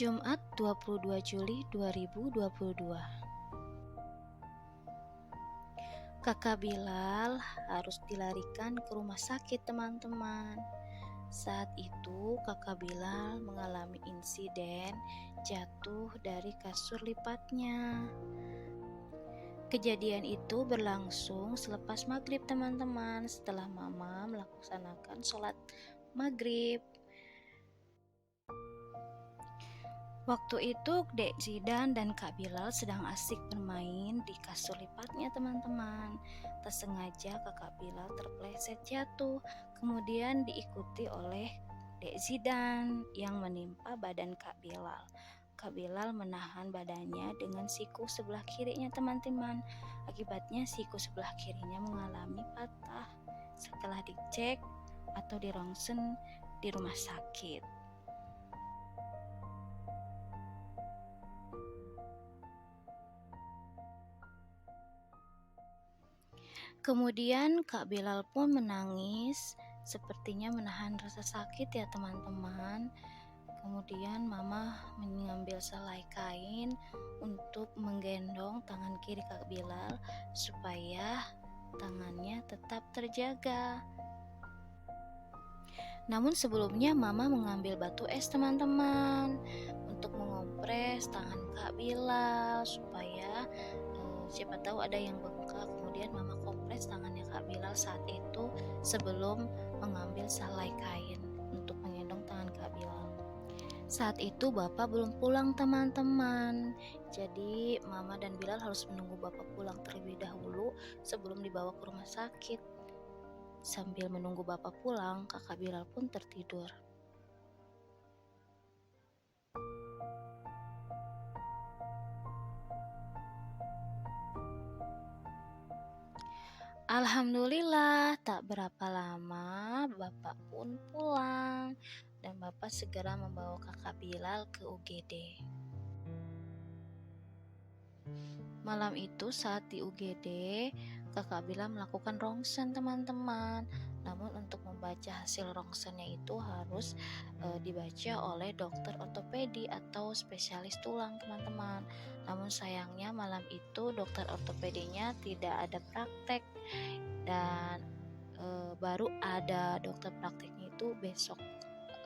Jumat 22 Juli 2022. Kakak Bilal harus dilarikan ke rumah sakit, teman-teman. Saat itu kakak Bilal mengalami insiden jatuh dari kasur lipatnya. Kejadian itu berlangsung selepas maghrib, teman-teman, setelah mama melaksanakan sholat maghrib. Waktu itu Dek Zidan dan Kak Bilal sedang asik bermain di kasur lipatnya, teman-teman. Tak sengaja Kakak Bilal terpleset jatuh, kemudian diikuti oleh Dek Zidan yang menimpa badan Kak Bilal. Kak Bilal menahan badannya dengan siku sebelah kirinya, teman-teman. Akibatnya siku sebelah kirinya mengalami patah setelah dicek atau dirongsen di rumah sakit. Kemudian Kak Bilal pun menangis, sepertinya menahan rasa sakit ya, teman-teman. Kemudian mama mengambil selai kain untuk menggendong tangan kiri Kak Bilal supaya tangannya tetap terjaga. Namun sebelumnya mama mengambil batu es, teman-teman, untuk mengompres tangan Kak Bilal supaya siapa tahu ada yang bengkak. Kemudian mama kompres tangannya Kak Bilal saat itu sebelum mengambil selai kain untuk menggendong tangan Kak Bilal. Saat itu bapak belum pulang, teman-teman. Jadi mama dan Bilal harus menunggu bapak pulang terlebih dahulu sebelum dibawa ke rumah sakit. Sambil menunggu bapak pulang, kakak Bilal pun tertidur. Alhamdulillah, tak berapa lama bapak pun pulang dan bapak segera membawa kakak Bilal ke UGD. Malam itu saat di UGD, kakak Bilal melakukan rongsen, teman-teman. Namun untuk membaca hasil rongsennya itu harus dibaca oleh dokter ortopedi atau spesialis tulang, teman-teman. Namun sayangnya malam itu dokter ortopedinya tidak ada praktek dan baru ada dokter prakteknya itu besok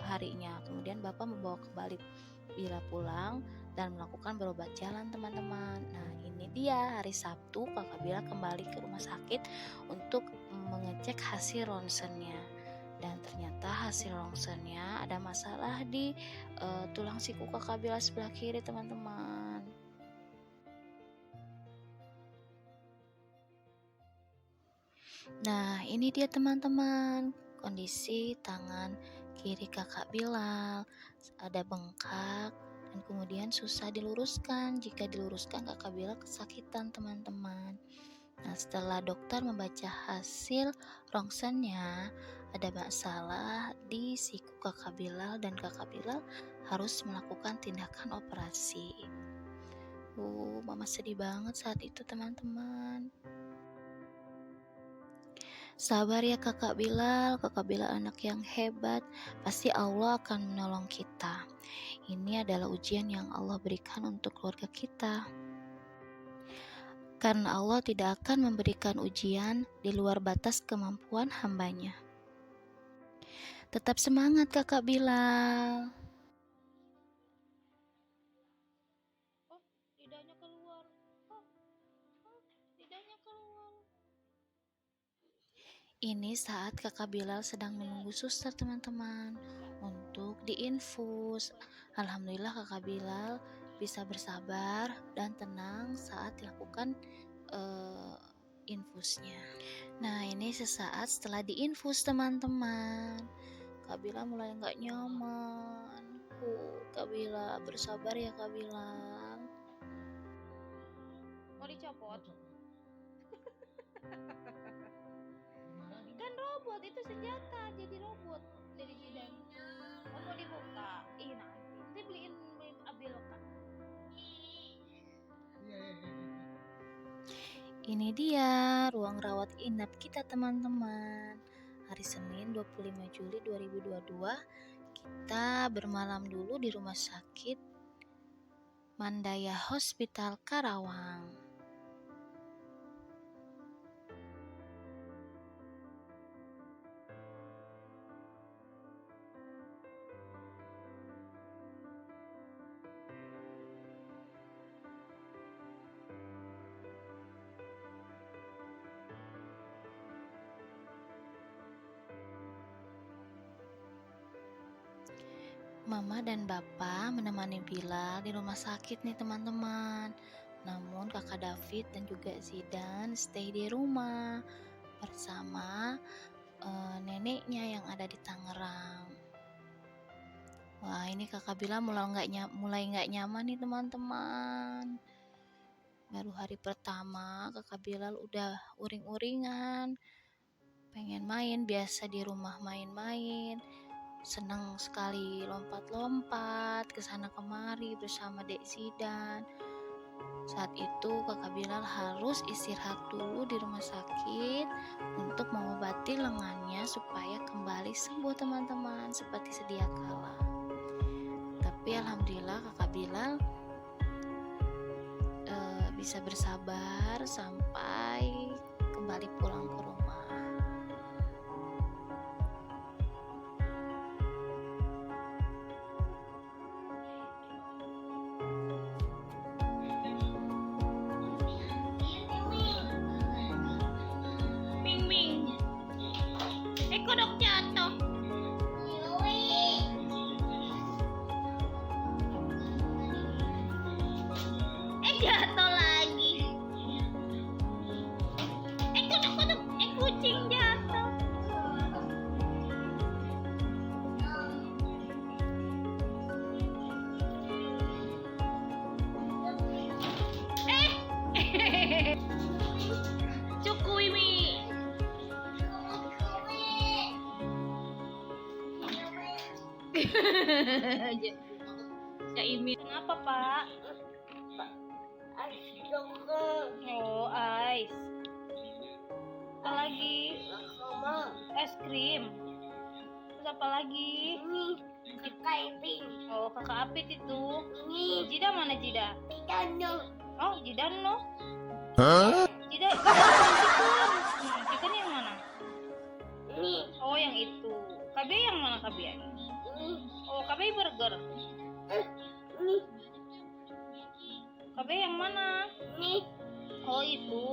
harinya. Kemudian bapak membawa kembali Bila pulang dan melakukan berobat jalan, teman-teman. Nah, ini dia hari Sabtu kakak Bila kembali ke rumah sakit untuk mengecek hasil ronsennya. Dan ternyata hasil rongsennya ada masalah di tulang siku kakak Bila sebelah kiri, teman-teman. Nah, ini dia, teman-teman, kondisi tangan kiri kakak Bilal. Ada bengkak dan kemudian susah diluruskan. Jika diluruskan kakak Bilal kesakitan, teman-teman. Nah, setelah dokter membaca hasil rongsennya, ada masalah di siku kakak Bilal dan kakak Bilal harus melakukan tindakan operasi. Mama sedih banget saat itu, teman-teman. Sabar ya kakak Bilal anak yang hebat, pasti Allah akan menolong kita. Ini adalah ujian yang Allah berikan untuk keluarga kita. Karena Allah tidak akan memberikan ujian di luar batas kemampuan hambanya. Tetap semangat kakak Bilal. Lidahnya keluar. Lidahnya keluar. Ini saat kakak Bilal sedang menunggu suster, teman-teman, untuk diinfus. Alhamdulillah kakak Bilal bisa bersabar dan tenang saat dilakukan infusnya. Nah, ini sesaat setelah diinfus, teman-teman, Kak Bilal mulai nggak nyaman. Kak Bilal bersabar ya Kak Bilal. Mau dicopot? Kan robot itu senjata, jadi robot dari Jidan. Mau dibuka? Nanti beliin Abil Kak. Ini dia ruang rawat inap kita, teman-teman. Hari Senin 25 Juli 2022 kita bermalam dulu di rumah sakit Mandaya Hospital Karawang. Mama dan Bapak menemani Bilal di rumah sakit nih teman-teman. Namun kakak David dan juga Zidan stay di rumah bersama neneknya yang ada di Tangerang. Wah, ini kakak Bilal mulai nggak nyaman nih teman-teman. Baru hari pertama kakak Bilal udah uring-uringan, pengen main, biasa di rumah main-main. Senang sekali lompat-lompat ke sana kemari bersama Dek Zidan. Saat itu kakak Bilal harus istirahat dulu di rumah sakit untuk mengobati lengannya supaya kembali sembuh teman-teman seperti sedia kala. Tapi alhamdulillah kakak Bilal bisa bersabar sampai kembali pulang ke rumah. Kodok jatuh. Jatuh lagi. Kodok. Kucing jatuh. Cukui Mi. Caimin. Kenapa, Pak? Oh, ice. Apa lagi? Es krim. Terus apa lagi? Kakak Apit. Oh, kakak Apit itu. Jida mana Jida? Oh, Jida no. Jida chicken yang mana? Oh, yang itu. KB yang mana KB? Oh, KB burger. KB yang mana? Oh, itu.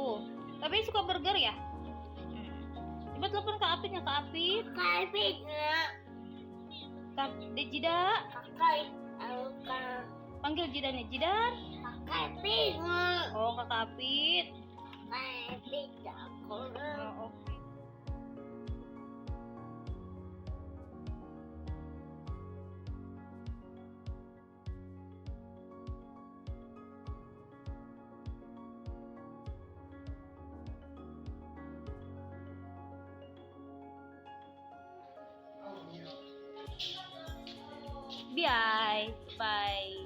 KB suka burger ya? Coba telepon Kak Apitnya, Kak Apit. Kak Jida. Panggil Jidanya, Jidan. Oh, Kakak Apit. Oh, oke. Bye.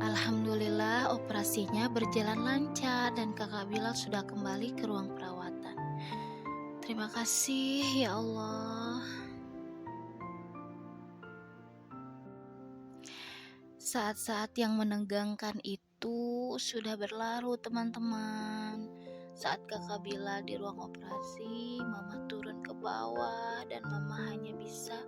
Alhamdulillah operasinya berjalan lancar dan kakak Bilal sudah kembali ke ruang perawatan. Terima kasih ya Allah. Saat-saat yang menegangkan itu sudah berlalu teman-teman. Saat kakak Bilal di ruang operasi, mama turun ke bawah dan mama hanya bisa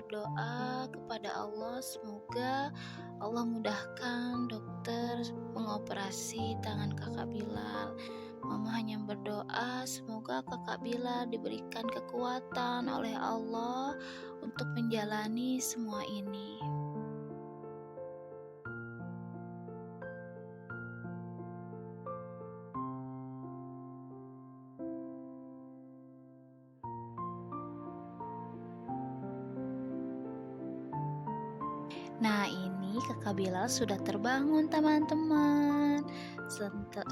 berdoa kepada Allah, semoga Allah mudahkan dokter mengoperasi tangan kakak Bilal. Mama hanya berdoa semoga kakak Bilal diberikan kekuatan oleh Allah untuk menjalani semua ini. Nah, ini kakak Bilal sudah terbangun teman-teman.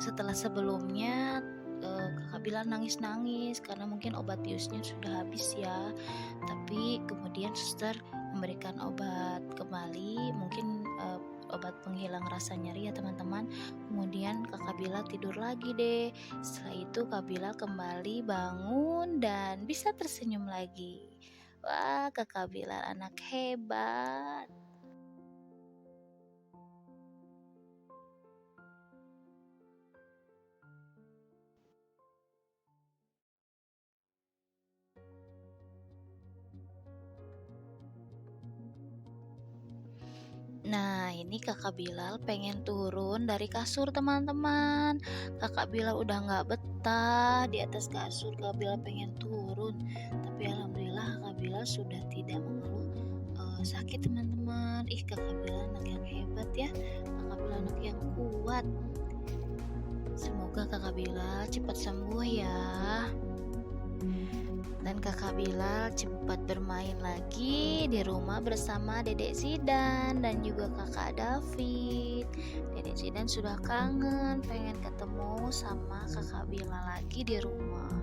Setelah sebelumnya kakak Bilal nangis-nangis karena mungkin obat biusnya sudah habis ya. Tapi kemudian suster memberikan obat kembali, mungkin obat penghilang rasa nyeri ya teman-teman. Kemudian kakak Bilal tidur lagi deh. Setelah itu kak Bilal kembali bangun dan bisa tersenyum lagi. Wah, kakak Bilal anak hebat. Nah, ini kakak Bilal pengen turun dari kasur teman-teman. Kakak Bilal udah nggak betah di atas kasur. Kakak Bilal pengen turun. Tapi alhamdulillah kakak Bilal sudah tidak mengeluh sakit teman-teman. Ih, kakak Bilal anak yang hebat ya. Kakak Bilal anak yang kuat. Semoga kakak Bilal cepat sembuh ya. Dan kakak Bilal cepat bermain lagi di rumah bersama Dedek Zidan dan juga kakak David. Dedek Zidan sudah kangen, pengen ketemu sama kakak Bilal lagi di rumah.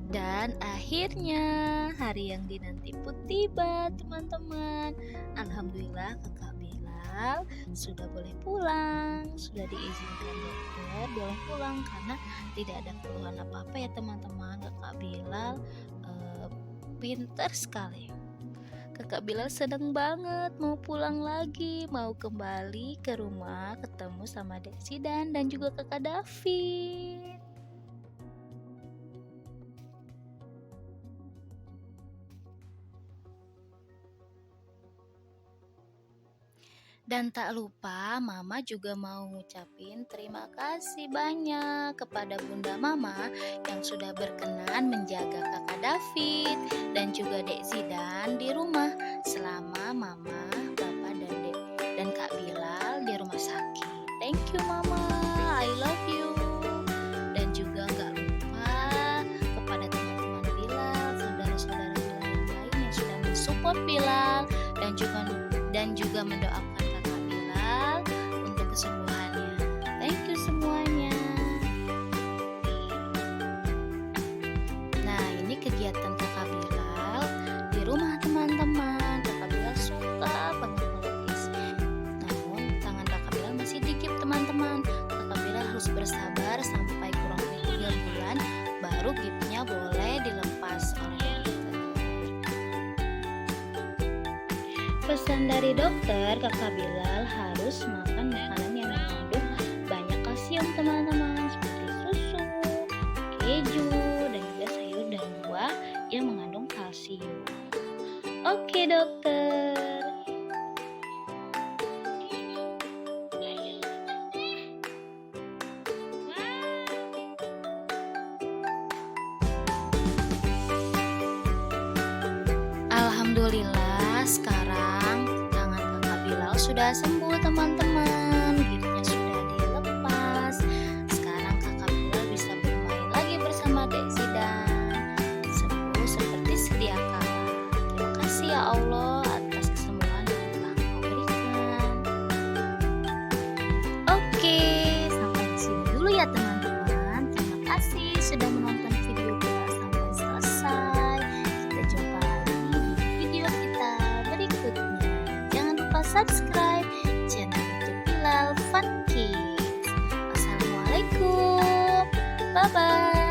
Dan akhirnya hari yang dinanti pun tiba teman-teman. Alhamdulillah kakak Bilal sudah boleh pulang, sudah diizinkan dokter boleh pulang karena tidak ada keluhan apa-apa ya teman-teman. Kakak Bilal pintar sekali. Kakak Bilal seneng banget mau pulang lagi, mau kembali ke rumah ketemu sama Dek Zidan dan juga kakak David. Dan tak lupa Mama juga mau ngucapin terima kasih banyak kepada Bunda Mama yang sudah berkenan menjaga kakak David dan juga Dek Zidan di rumah selama Mama, Papa dan Kak Bilal di rumah sakit. Thank you Mama, I love you. Dan juga gak lupa kepada teman-teman Bilal, saudara-saudara Bilal yang lain yang sudah mensupport Bilal dan juga mendoakan untuk kesembuhannya. Thank you semuanya. Nah, ini kegiatan kakak Bilal di rumah teman-teman. Kakak Bilal suka banget melukis. Namun tangan kakak Bilal masih dikit teman-teman. Kakak Bilal harus bersabar sampai kurang lebih 3 bulan baru gipsnya boleh dilepas oleh dokter. Pesan dari dokter, kakak Bilal harus makan makanan yang mengandung banyak kalsium teman-teman, seperti susu, keju, dan juga sayur dan buah yang mengandung kalsium. Oke dokter. Alhamdulillah sekarang tangan kakak Bilal sudah sembuh teman-teman. Gipsnya sudah dilepas. Sekarang kakak Bilal bisa bermain lagi bersama Dek Zidan. Sembuh seperti sedia kala. Terima kasih ya Allah atas kesembuhan yang telah Kau berikan. Oke, sampai di sini dulu ya teman-teman. Terima kasih sudah menonton video Bilal sampai selesai. Kita jumpa lagi di video kita berikutnya. Jangan lupa subscribe channel YouTube Bilal Fun Kids. Assalamualaikum. Bye bye.